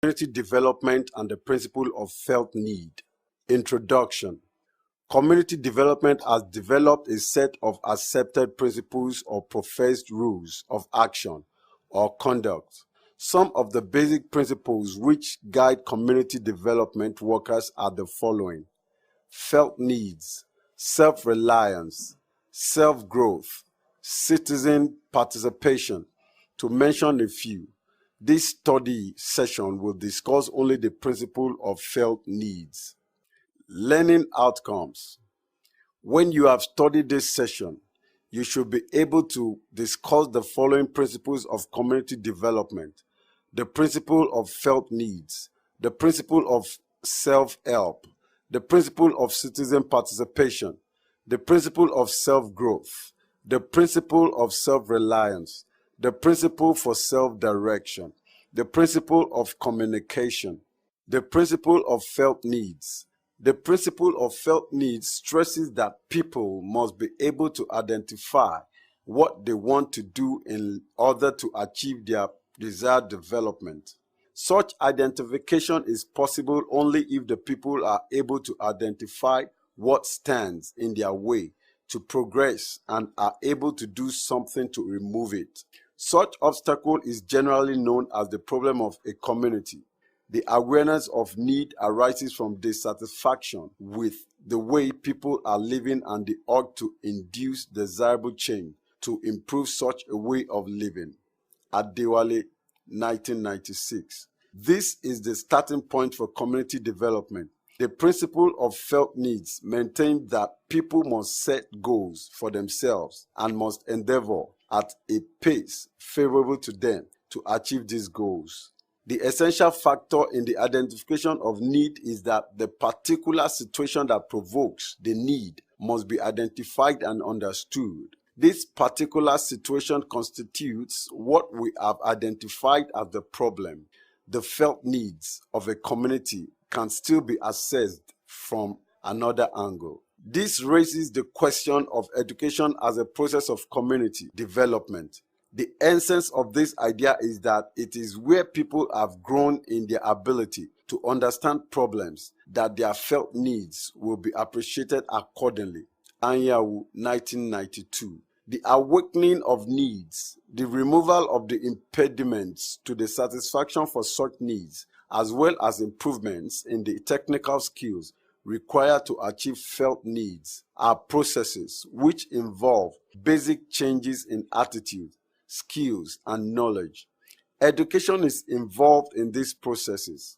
Community development and the principle of felt need. Introduction. Community development has developed a set of accepted principles or professed rules of action or conduct. Some of the basic principles which guide community development workers are the following: felt needs, self-reliance, self-growth, citizen participation, to mention a few. This study session will discuss only the principle of felt needs. Learning outcomes. When you have studied this session, you should be able to discuss the following principles of community development: the principle of felt needs, the principle of self-help, the principle of citizen participation, the principle of self-growth, the principle of self-reliance, the principle for self-direction, the principle of communication, the principle of felt needs. The principle of felt needs stresses that people must be able to identify what they want to do in order to achieve their desired development. Such identification is possible only if the people are able to identify what stands in their way to progress and are able to do something to remove it. Such obstacle is generally known as the problem of a community. The awareness of need arises from dissatisfaction with the way people are living and the urge to induce desirable change to improve such a way of living. Adewale, 1996. This is the starting point for community development. The principle of felt needs maintains that people must set goals for themselves and must endeavor at a pace favorable to them to achieve these goals. The essential factor in the identification of need is that the particular situation that provokes the need must be identified and understood. This particular situation constitutes what we have identified as the problem. The felt needs of a community can still be assessed from another angle. This raises the question of education as a process of community development. The essence of this idea is that it is where people have grown in their ability to understand problems that their felt needs will be appreciated accordingly. Anyanwu, 1992. The awakening of needs, the removal of the impediments to the satisfaction for such needs, as well as improvements in the technical skills required to achieve felt needs, are processes which involve basic changes in attitude, skills, and knowledge. Education is involved in these processes.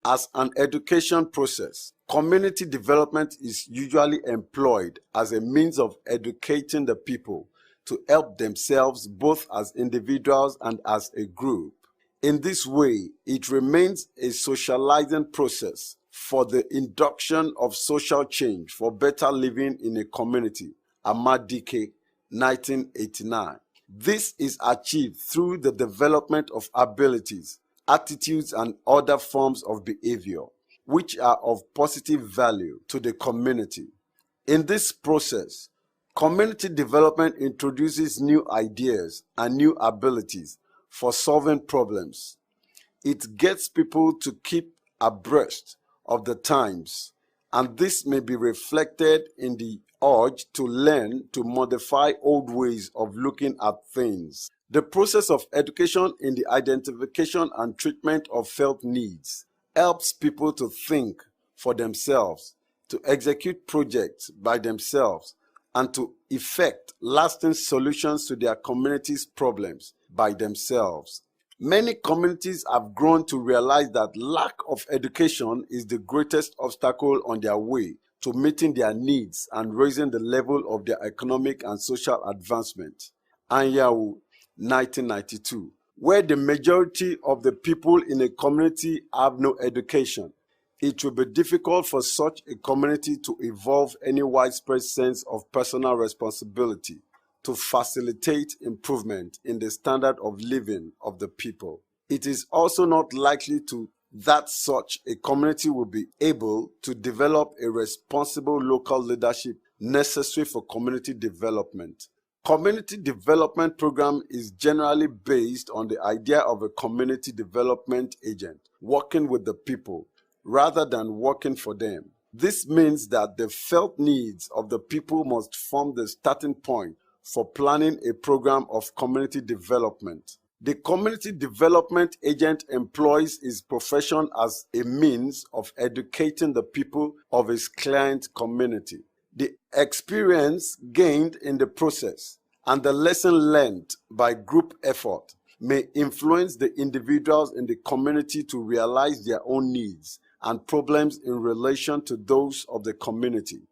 As an education process, community development is usually employed as a means of educating the people to help themselves both as individuals and as a group. In this way, it remains a socializing process for the induction of social change for better living in a community. Amadike, 1989. This is achieved through the development of abilities, attitudes, and other forms of behavior, which are of positive value to the community. In this process, community development introduces new ideas and new abilities for solving problems. It gets people to keep abreast of the times, and this may be reflected in the urge to learn to modify old ways of looking at things. The process of education in the identification and treatment of felt needs helps people to think for themselves, to execute projects by themselves, and to effect lasting solutions to their community's problems by themselves. Many communities have grown to realize that lack of education is the greatest obstacle on their way to meeting their needs and raising the level of their economic and social advancement. Anyanwu, 1992. Where the majority of the people in a community have no education, it will be difficult for such a community to evolve any widespread sense of personal responsibility to facilitate improvement in the standard of living of the people. It is also not likely that such a community will be able to develop a responsible local leadership necessary for community development. Community development program is generally based on the idea of a community development agent working with the people rather than working for them. This means that the felt needs of the people must form the starting point for planning a program of community development. The community development agent employs his profession as a means of educating the people of his client community. The experience gained in the process and the lesson learned by group effort may influence the individuals in the community to realize their own needs and problems in relation to those of the community.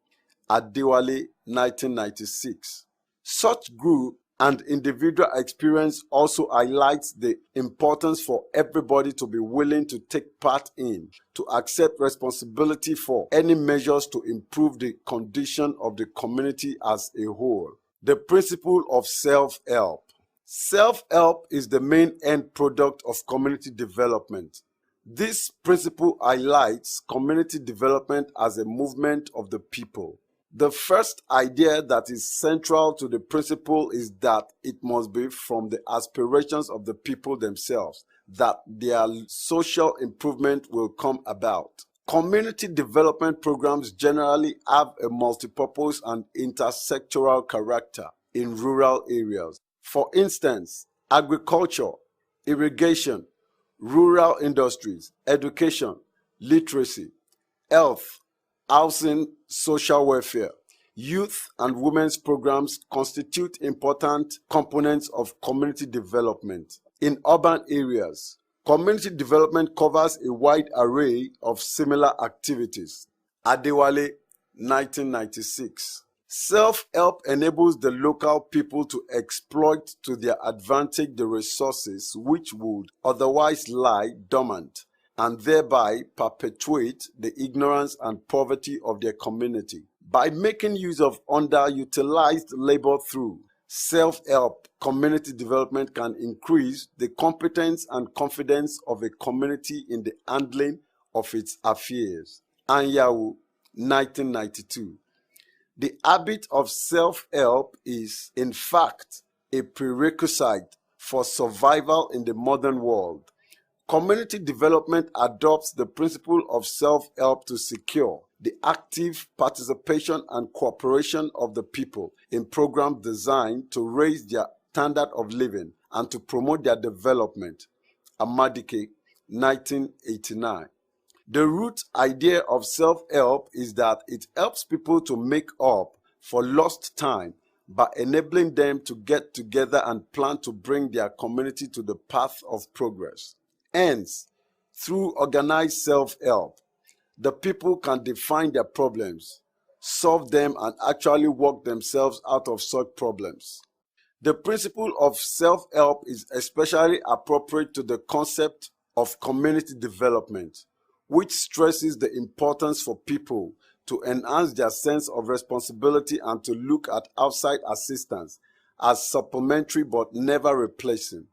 Adewale, 1996. Such group and individual experience also highlights the importance for everybody to be willing to take part in, to accept responsibility for any measures to improve the condition of the community as a whole. The principle of self-help. Self-help is the main end product of community development. This principle highlights community development as a movement of the people. The first idea that is central to the principle is that it must be from the aspirations of the people themselves that their social improvement will come about. Community development programs generally have a multipurpose and intersectoral character in rural areas. For instance, agriculture, irrigation, rural industries, education, literacy, health, housing, social welfare, youth and women's programs constitute important components of community development. In urban areas, community development covers a wide array of similar activities. Adewale, 1996. Self-help enables the local people to exploit to their advantage the resources which would otherwise lie dormant, and thereby perpetuate the ignorance and poverty of their community. By making use of underutilized labor through self-help, community development can increase the competence and confidence of a community in the handling of its affairs. Anyanwu, 1992. The habit of self-help is, in fact, a prerequisite for survival in the modern world. Community development adopts the principle of self-help to secure the active participation and cooperation of the people in programs designed to raise their standard of living and to promote their development. Amadike, 1989. The root idea of self-help is that it helps people to make up for lost time by enabling them to get together and plan to bring their community to the path of progress. Hence, through organized self-help, the people can define their problems, solve them, and actually work themselves out of such problems. The principle of self-help is especially appropriate to the concept of community development, which stresses the importance for people to enhance their sense of responsibility and to look at outside assistance as supplementary but never replacing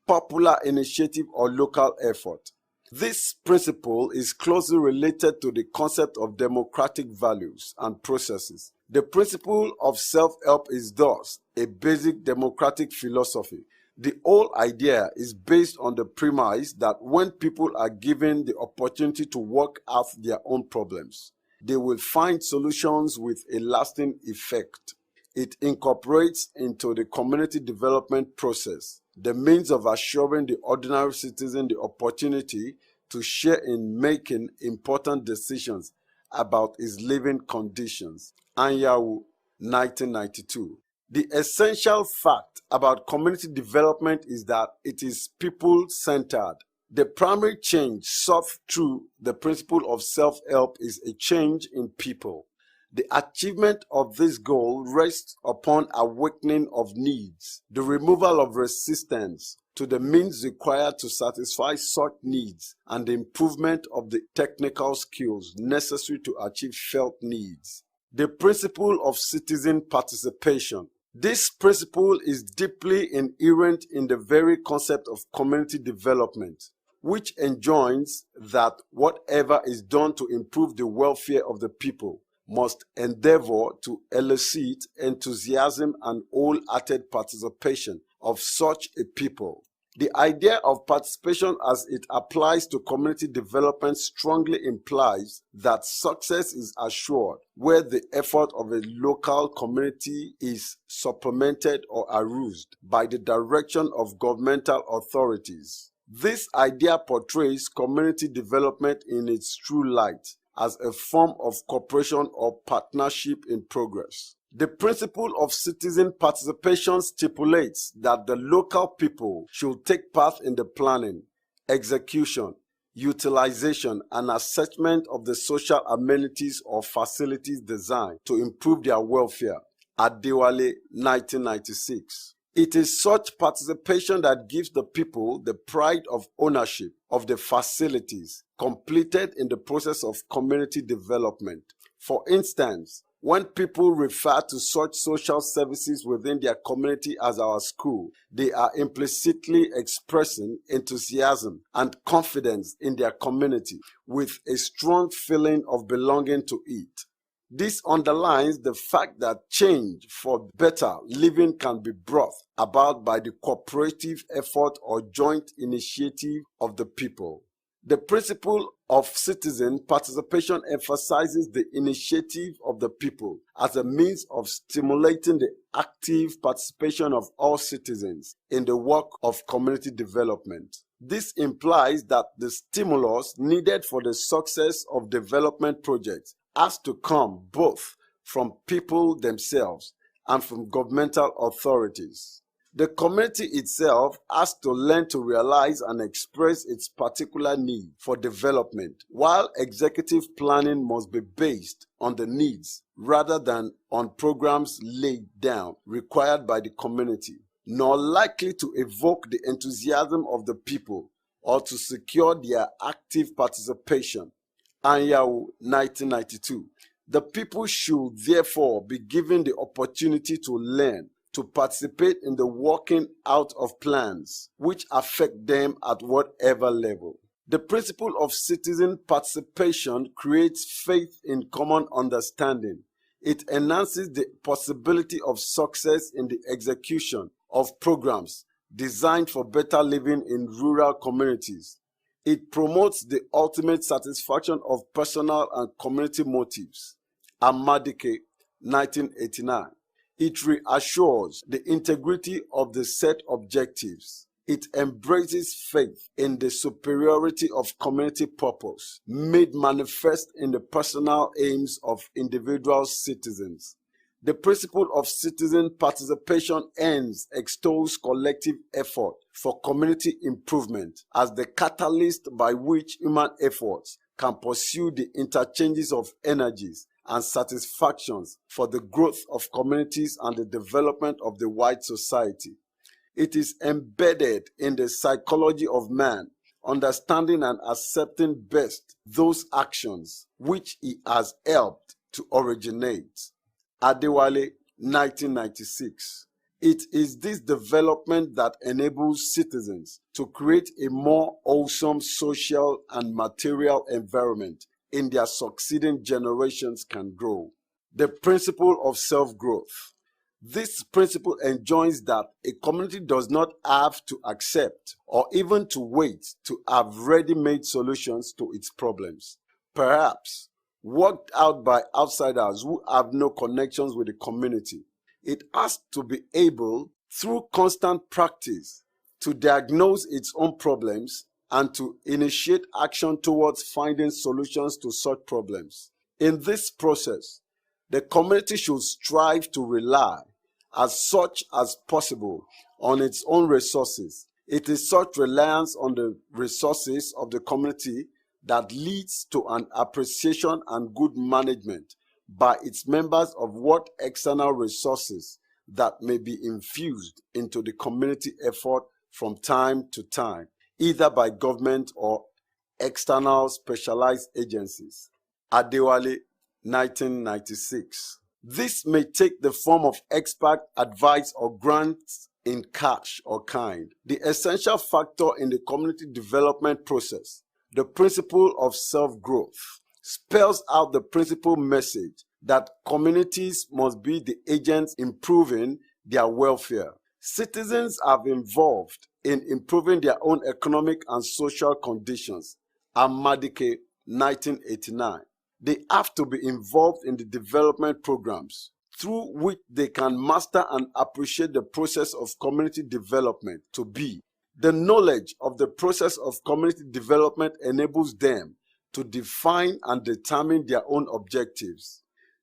popular initiative or local effort. This principle is closely related to the concept of democratic values and processes. The principle of self-help is thus a basic democratic philosophy. The whole idea is based on the premise that when people are given the opportunity to work out their own problems, they will find solutions with a lasting effect. It incorporates into the community development process the means of assuring the ordinary citizen the opportunity to share in making important decisions about his living conditions. Anyanwu, 1992. The essential fact about community development is that it is people-centered. The primary change sought through the principle of self-help is a change in people. The achievement of this goal rests upon awakening of needs, the removal of resistance to the means required to satisfy such needs, and the improvement of the technical skills necessary to achieve felt needs. The principle of citizen participation. This principle is deeply inherent in the very concept of community development, which enjoins that whatever is done to improve the welfare of the people must endeavor to elicit enthusiasm and wholehearted participation of such a people. The idea of participation as it applies to community development strongly implies that success is assured where the effort of a local community is supplemented or aroused by the direction of governmental authorities. This idea portrays community development in its true light as a form of cooperation or partnership in progress. The principle of citizen participation stipulates that the local people should take part in the planning, execution, utilization, and assessment of the social amenities or facilities designed to improve their welfare. Adewale, 1996. It is such participation that gives the people the pride of ownership of the facilities completed in the process of community development. For instance, when people refer to such social services within their community as our school, they are implicitly expressing enthusiasm and confidence in their community with a strong feeling of belonging to it. This underlines the fact that change for better living can be brought about by the cooperative effort or joint initiative of the people. The principle of citizen participation emphasizes the initiative of the people as a means of stimulating the active participation of all citizens in the work of community development. This implies that the stimulus needed for the success of development projects has to come both from people themselves and from governmental authorities. The community itself has to learn to realize and express its particular need for development, while executive planning must be based on the needs rather than on programs laid down required by the community, nor likely to evoke the enthusiasm of the people or to secure their active participation. Anyanwu, 1992. The people should therefore be given the opportunity to learn to participate in the working out of plans which affect them at whatever level. The principle of citizen participation creates faith in common understanding. It enhances the possibility of success in the execution of programs designed for better living in rural communities. It promotes the ultimate satisfaction of personal and community motives. Amadike, 1989. It reassures the integrity of the set objectives. It embraces faith in the superiority of community purpose, made manifest in the personal aims of individual citizens. The principle of citizen participation extols collective effort for community improvement as the catalyst by which human efforts can pursue the interchanges of energies and satisfactions for the growth of communities and the development of the wide society. It is embedded in the psychology of man, understanding and accepting best those actions which he has helped to originate. Adewale, 1996. It is this development that enables citizens to create a more wholesome social and material environment in their succeeding generations can grow. The principle of self-growth. This principle enjoins that a community does not have to accept or even to wait to have ready-made solutions to its problems, perhaps worked out by outsiders who have no connections with the community. It has to be able, through constant practice, to diagnose its own problems and to initiate action towards finding solutions to such problems. In this process, the community should strive to rely as such as possible on its own resources. It is such reliance on the resources of the community that leads to an appreciation and good management by its members of what external resources that may be infused into the community effort from time to time, either by government or external specialized agencies. Adewale, 1996. This may take the form of expert advice or grants in cash or kind. The essential factor in the community development process, the principle of self-growth, spells out the principal message that communities must be the agents improving their welfare. Citizens have involved in improving their own economic and social conditions. Amadike, 1989. They have to be involved in the development programs through which they can master and appreciate the process of community development to be. The knowledge of the process of community development enables them to define and determine their own objectives.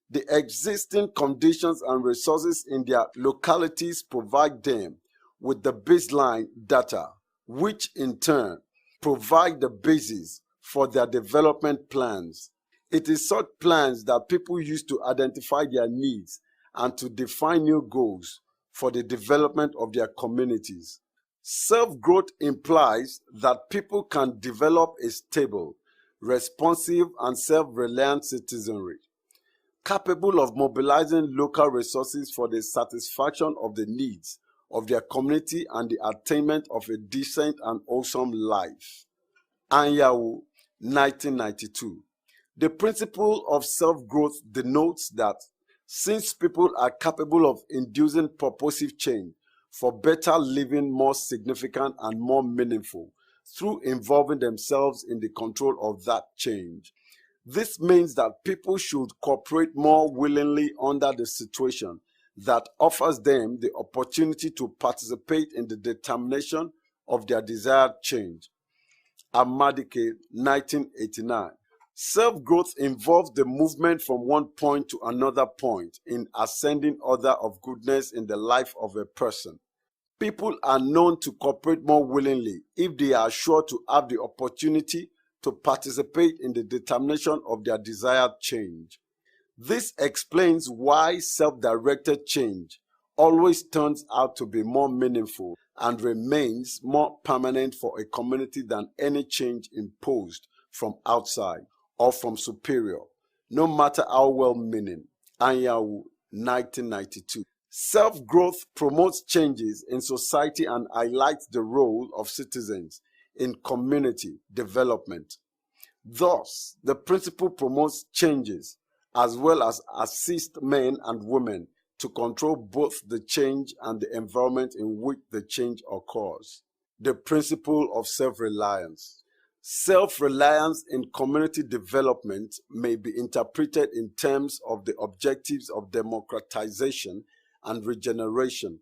The existing conditions and resources in their localities provide them with the baseline data, which in turn provide the basis for their development plans. It is such plans that people use to identify their needs and to define new goals for the development of their communities. Self-growth implies that people can develop a stable, responsive, and self-reliant citizenry, capable of mobilizing local resources for the satisfaction of the needs of their community and the attainment of a decent and wholesome life. Anyanwu, 1992. The principle of self-growth denotes that since people are capable of inducing purposive change for better living more significant and more meaningful through involving themselves in the control of that change, this means that people should cooperate more willingly under the situation that offers them the opportunity to participate in the determination of their desired change. Amadike, 1989. Self-growth involves the movement from one point to another point in ascending order of goodness in the life of a person. People are known to cooperate more willingly if they are sure to have the opportunity to participate in the determination of their desired change. This explains why self-directed change always turns out to be more meaningful and remains more permanent for a community than any change imposed from outside or from superior, no matter how well-meaning. Anyanwu, 1992. Self-growth promotes changes in society and highlights the role of citizens in community development. Thus, the principle promotes changes as well as assist men and women to control both the change and the environment in which the change occurs. The principle of self-reliance. Self-reliance in community development may be interpreted in terms of the objectives of democratization and regeneration,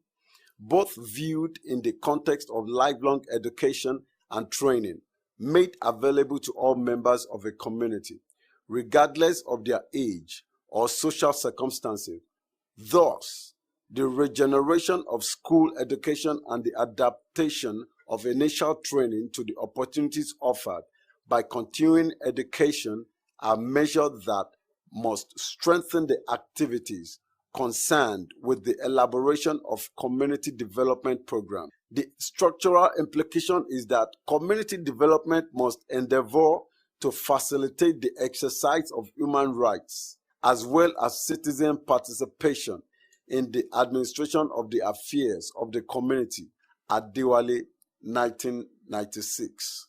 both viewed in the context of lifelong education and training made available to all members of a community, regardless of their age or social circumstances. Thus, the regeneration of school education and the adaptation of initial training to the opportunities offered by continuing education are measures that must strengthen the activities concerned with the elaboration of community development programs. The structural implication is that community development must endeavor to facilitate the exercise of human rights as well as citizen participation in the administration of the affairs of the community. Adewale, 1996.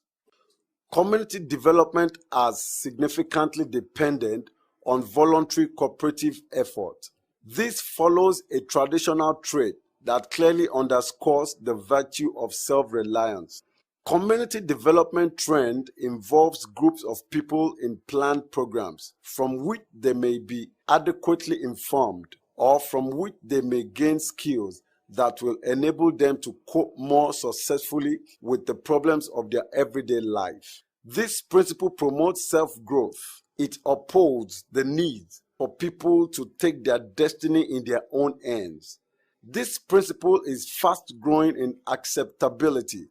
Community development has significantly depended on voluntary cooperative effort. This follows a traditional trait that clearly underscores the virtue of self-reliance. Community development trend involves groups of people in planned programs from which they may be adequately informed or from which they may gain skills that will enable them to cope more successfully with the problems of their everyday life. This principle promotes self-growth. It upholds the need for people to take their destiny in their own hands. This principle is fast growing in acceptability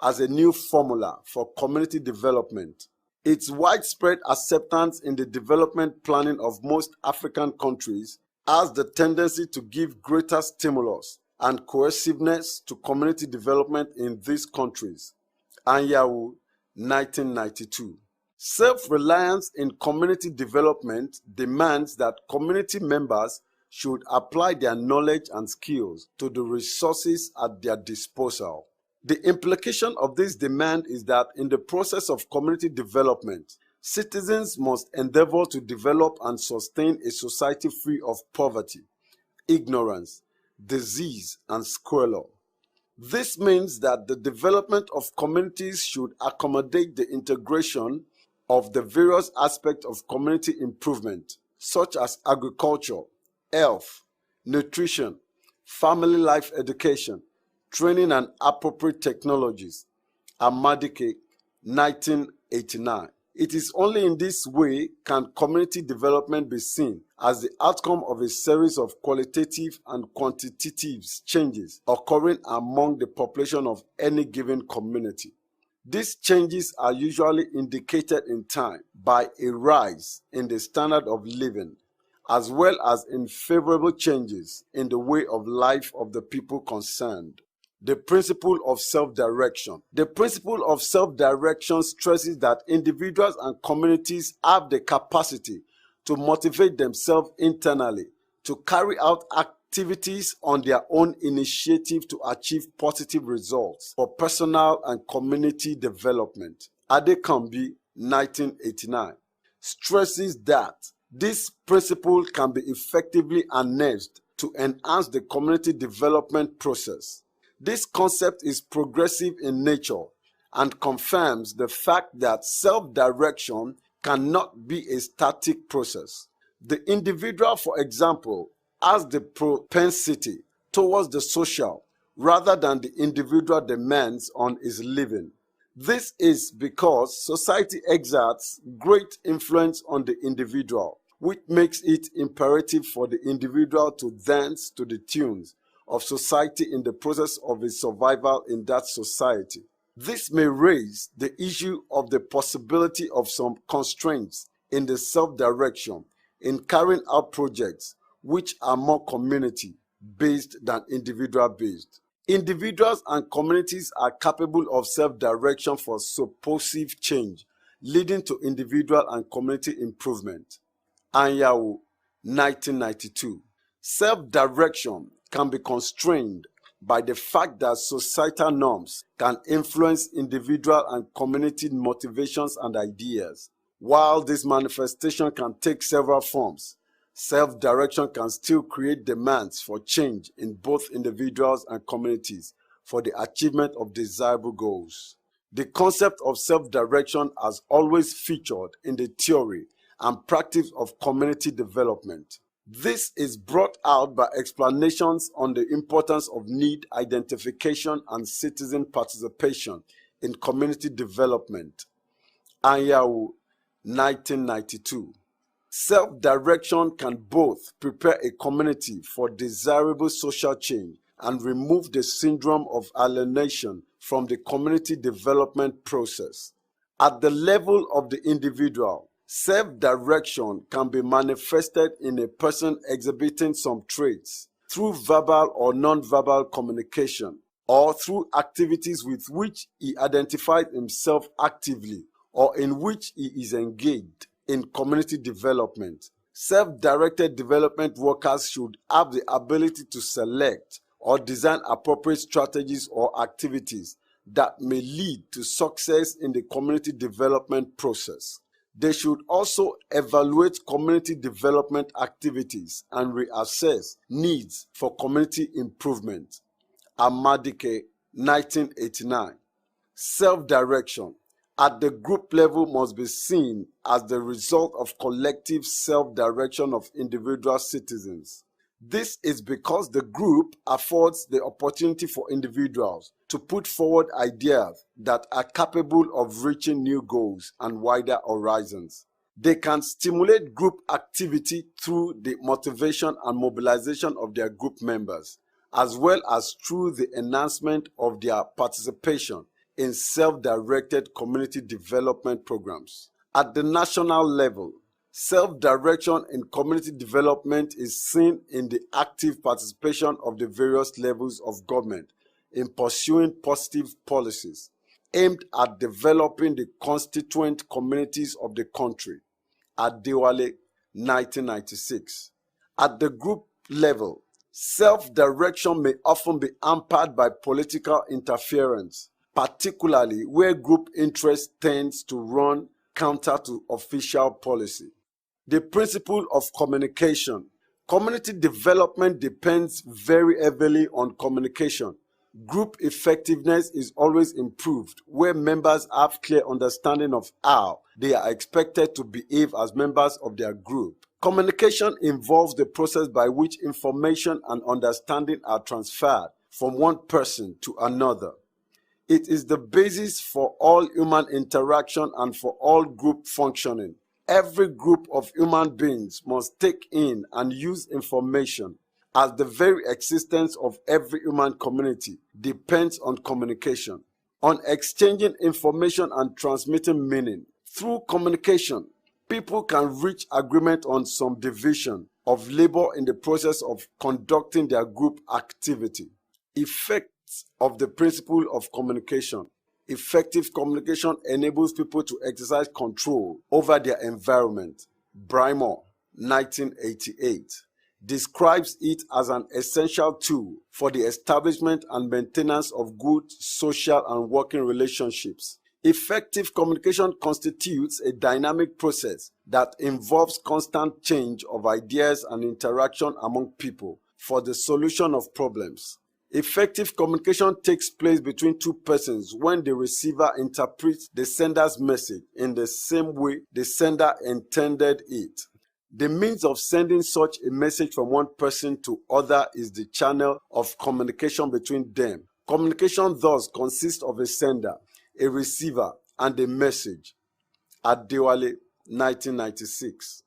as a new formula for community development. Its widespread acceptance in the development planning of most African countries has the tendency to give greater stimulus and cohesiveness to community development in these countries. Anyanwu, 1992. Self-reliance in community development demands that community members should apply their knowledge and skills to the resources at their disposal. The implication of this demand is that in the process of community development, Citizens must endeavor to develop and sustain a society free of poverty, ignorance, disease, and squalor. This means that the development of communities should accommodate the integration of the various aspects of community improvement, such as agriculture, health, nutrition, family life education, training and appropriate technologies. Amadike, 1989. It is only in this way can community development be seen as the outcome of a series of qualitative and quantitative changes occurring among the population of any given community. These changes are usually indicated in time by a rise in the standard of living, as well as in favorable changes in the way of life of the people concerned. The principle of self-direction. The principle of self-direction stresses that individuals and communities have the capacity to motivate themselves internally to carry out activities on their own initiative to achieve positive results for personal and community development. Adekambi, 1989, stresses that this principle can be effectively harnessed to enhance the community development process. This concept is progressive in nature and confirms the fact that self-direction cannot be a static process. The individual, for example, has the propensity towards the social rather than the individual demands on his living. This is because society exerts great influence on the individual, which makes it imperative for the individual to dance to the tunes of society in the process of his survival in that society. This may raise the issue of the possibility of some constraints in the self-direction in carrying out projects which are more community-based than individual-based. Individuals and communities are capable of self-direction for suppositive change, leading to individual and community improvement. Anyanwu, 1992. Self-direction can be constrained by the fact that societal norms can influence individual and community motivations and ideas. While this manifestation can take several forms, self-direction can still create demands for change in both individuals and communities for the achievement of desirable goals. The concept of self-direction has always featured in the theory and practice of community development. This is brought out by explanations on the importance of need identification and citizen participation in community development. Anyanwu, 1992. Self-direction can both prepare a community for desirable social change and remove the syndrome of alienation from the community development process. At the level of the individual, self-direction can be manifested in a person exhibiting some traits through verbal or non-verbal communication, or through activities with which he identifies himself actively or in which he is engaged in community development. Self-directed development workers should have the ability to select or design appropriate strategies or activities that may lead to success in the community development process. They should also evaluate community development activities and reassess needs for community improvement. Amadike, 1989. Self-direction at the group level must be seen as the result of collective self-direction of individual citizens. This is because the group affords the opportunity for individuals to put forward ideas that are capable of reaching new goals and wider horizons. They can stimulate group activity through the motivation and mobilization of their group members, as well as through the enhancement of their participation in self-directed community development programs. At the national level, self-direction in community development is seen in the active participation of the various levels of government in pursuing positive policies aimed at developing the constituent communities of the country. Adewale, 1996. At the group level, self-direction may often be hampered by political interference, particularly where group interest tends to run counter to official policy. The principle of communication. Community development depends very heavily on communication. Group effectiveness is always improved where members have clear understanding of how they are expected to behave as members of their group. Communication involves the process by which information and understanding are transferred from one person to another. It is the basis for all human interaction and for all group functioning. Every group of human beings must take in and use information, as the very existence of every human community depends on communication, on exchanging information and transmitting meaning. Through communication, people can reach agreement on some division of labor in the process of conducting their group activity. Effects of the principle of communication. Effective communication enables people to exercise control over their environment. Brymer, 1988, describes it as an essential tool for the establishment and maintenance of good social and working relationships. Effective communication constitutes a dynamic process that involves constant change of ideas and interaction among people for the solution of problems. Effective communication takes place between two persons when the receiver interprets the sender's message in the same way the sender intended it. The means of sending such a message from one person to other is the channel of communication between them. Communication thus consists of a sender, a receiver, and a message. Adewale, 1996.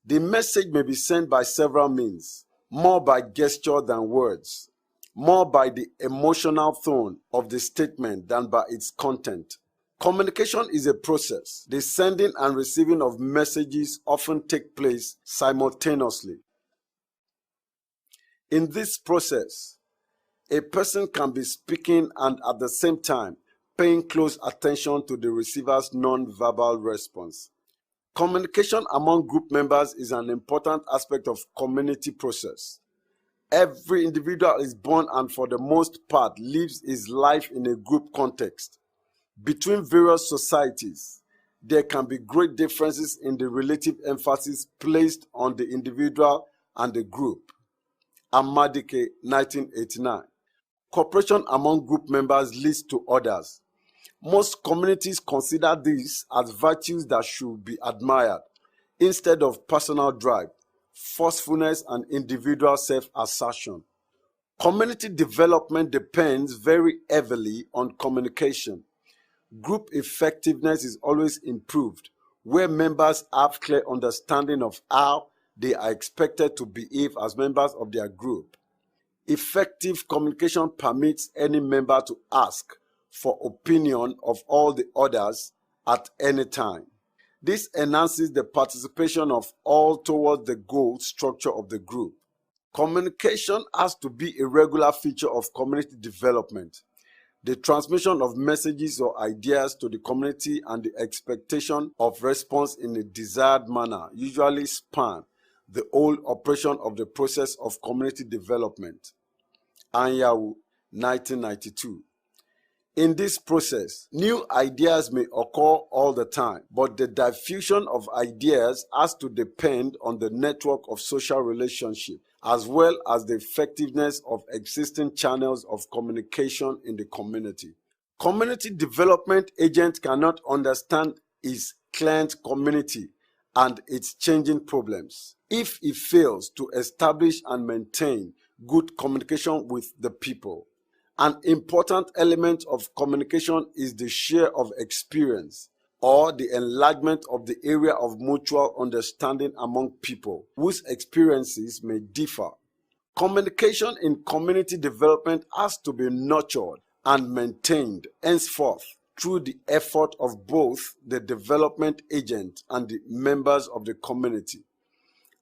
The message may be sent by several means, more by gesture than words, more by the emotional tone of the statement than by its content. Communication is a process. The sending and receiving of messages often take place simultaneously. In this process, a person can be speaking and at the same time paying close attention to the receiver's non-verbal response. Communication among group members is an important aspect of community process. Every individual is born and for the most part lives his life in a group context. Between various societies, there can be great differences in the relative emphasis placed on the individual and the group. Amadike, 1989. Cooperation among group members leads to others. Most communities consider these as virtues that should be admired instead of personal drive, forcefulness, and individual self-assertion. Community development depends very heavily on communication. Group effectiveness is always improved where members have clear understanding of how they are expected to behave as members of their group. Effective communication permits any member to ask for opinion of all the others at any time. This enhances the participation of all towards the goal structure of the group. Communication has to be a regular feature of community development. The transmission of messages or ideas to the community and the expectation of response in a desired manner usually span the whole operation of the process of community development. Anyanwu, 1992. In this process, new ideas may occur all the time, but the diffusion of ideas has to depend on the network of social relationships as well as the effectiveness of existing channels of communication in the community. Community development agent cannot understand his client community and its changing problems if he fails to establish and maintain good communication with the people. An important element of communication is the share of experience or the enlargement of the area of mutual understanding among people whose experiences may differ. Communication in community development has to be nurtured and maintained henceforth through the effort of both the development agent and the members of the community.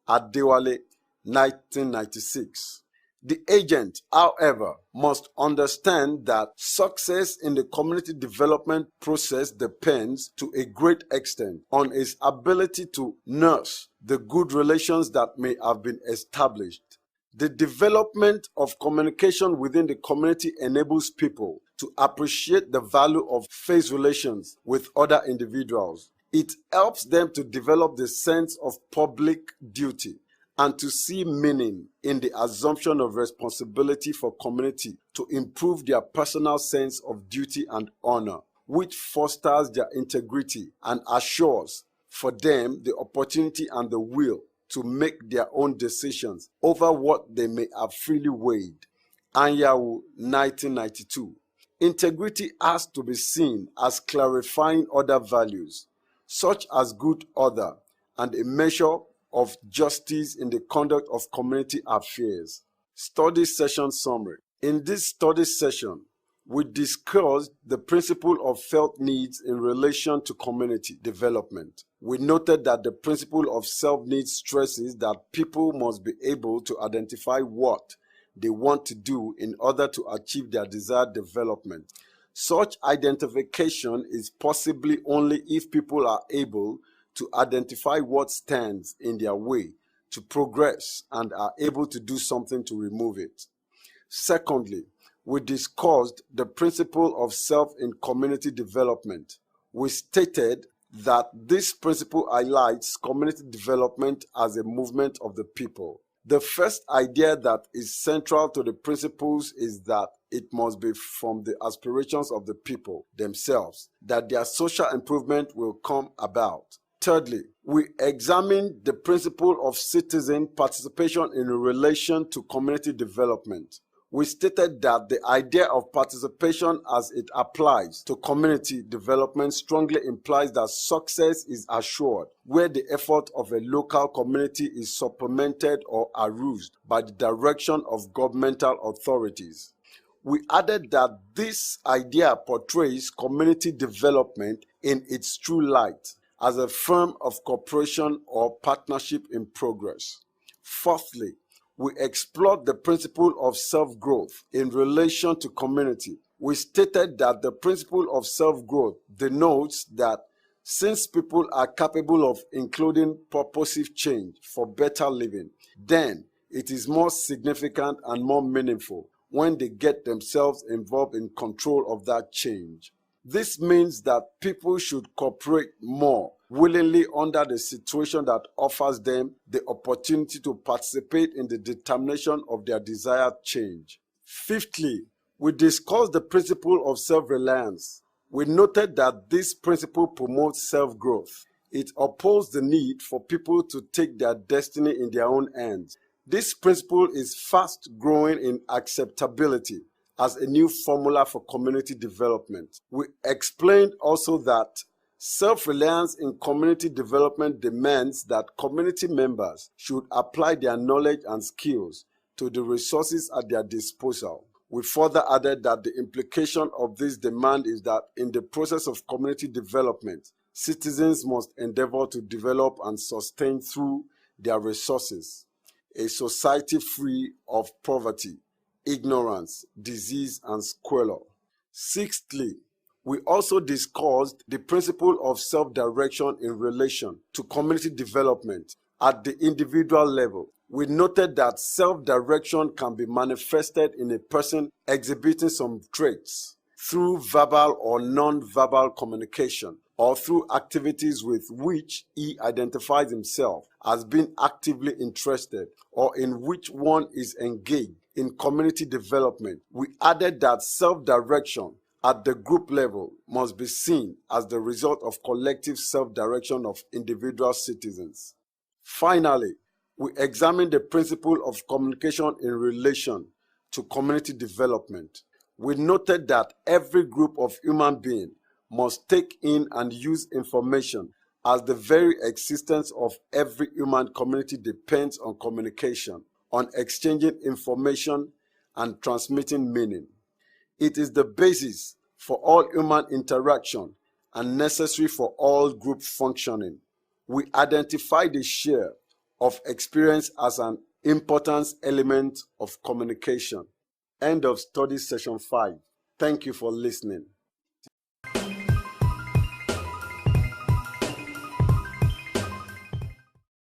Adewale, 1996. The agent, however, must understand that success in the community development process depends to a great extent on his ability to nurse the good relations that may have been established. The development of communication within the community enables people to appreciate the value of face relations with other individuals. It helps them to develop the sense of public duty and to see meaning in the assumption of responsibility for community to improve their personal sense of duty and honor, which fosters their integrity and assures for them the opportunity and the will to make their own decisions over what they may have freely weighed. Anyanwu, 1992. Integrity has to be seen as clarifying other values, such as good order and a measure of justice in the conduct of community affairs. Study session summary. In this study session, we discussed the principle of felt needs in relation to community development. We noted that the principle of self-need stresses that people must be able to identify what they want to do in order to achieve their desired development. Such identification is possibly only if people are able to identify what stands in their way to progress and are able to do something to remove it. Secondly, we discussed the principle of self in community development. We stated that this principle highlights community development as a movement of the people. The first idea that is central to the principles is that it must be from the aspirations of the people themselves that their social improvement will come about. Thirdly, we examined the principle of citizen participation in relation to community development. We stated that the idea of participation as it applies to community development strongly implies that success is assured where the effort of a local community is supplemented or aroused by the direction of governmental authorities. We added that this idea portrays community development in its true light as a form of cooperation or partnership in progress. Fourthly, we explored the principle of self-growth in relation to community. We stated that the principle of self-growth denotes that since people are capable of including purposive change for better living, then it is more significant and more meaningful when they get themselves involved in control of that change. This means that people should cooperate more willingly under the situation that offers them the opportunity to participate in the determination of their desired change. Fifthly, we discussed the principle of self-reliance. We noted that this principle promotes self-growth. It upholds the need for people to take their destiny in their own hands. This principle is fast growing in acceptability as a new formula for community development. We explained also that self-reliance in community development demands that community members should apply their knowledge and skills to the resources at their disposal. We further added that the implication of this demand is that in the process of community development, citizens must endeavor to develop and sustain through their resources a society free of poverty, ignorance, disease, and squalor. Sixthly, we also discussed the principle of self-direction in relation to community development at the individual level. We noted that self-direction can be manifested in a person exhibiting some traits through verbal or non-verbal communication, or through activities with which he identifies himself as being actively interested, or in which one is engaged in community development. We added that self-direction at the group level must be seen as the result of collective self-direction of individual citizens. Finally, we examined the principle of communication in relation to community development. We noted that every group of human beings must take in and use information, as the very existence of every human community depends on communication, on exchanging information and transmitting meaning. It is the basis for all human interaction and necessary for all group functioning. We identify the share of experience as an important element of communication. End of study session 5. Thank you for listening.